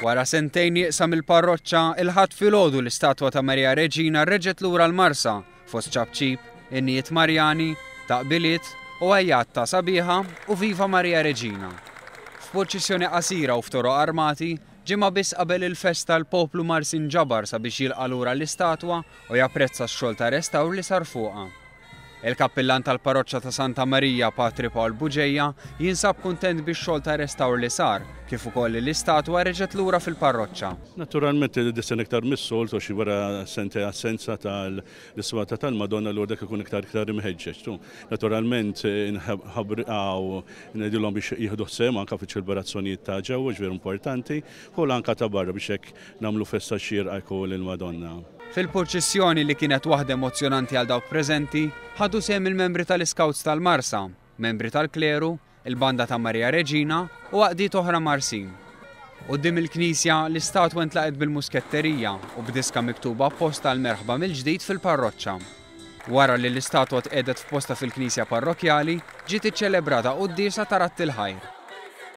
Wara sentejn nieqsam il-parroċċa il-ħadd filgħodu l-istatwa ta' Marija Reġina reġgħet lura l-Marsa fost ċabċib, innijiet Marjani, taqbiliet u għajjat ta' sabiħa u Viva Marija Reġina. F'proċessjoni qasira u f'toroq armati ġimgħa biss qabel il-festa l-poplu Marsin ġabar sabiex jilqa' lura l-istatwa u japprezza x-xogħol ta' restawr li sar fuqha. Il-kappillan tal-parroċċa ta' Santa Marija Patri Paul Buġejja jinsab kuntent bix-xogħol ta' restawr li sar, kif ukoll l-istatwa reġgħet lura fil-parroċċa. Naturalment id-disen iktar mis-solt u xi wara sente assenza tal-iswata tal-Madonna Lourdes ikun iktar imħeġġeġ. Naturalment inħabraw ngħidulhom biex jieħdu ħsem anke fiċ-ċelebrazzjonijiet ta' ġewwa ġifier importanti u anke ta' barra biex hekk nagħmlu festa xierqa jkun il-Madonna. Fil-proċessjoni li kienet waħda emozjonanti għal dawk preżenti, ħadu sehem il-membri tal-Iskawts tal-Marsa, membri tal-Kleru, il-Banda ta' Marija Reġina u għaqdiet oħra Marsin. Quddiem il-Knisja l-istatwa ntlaqet bil-musketterija u b'diska miktuba apposta għal merħba mill-ġdid fil-parroċċa. Wara li l-istatwa tqedet f'posta fil-Knisja parrokjali, ġiet iċċelebrata qudiesa ta' Ratti l-Ħajr.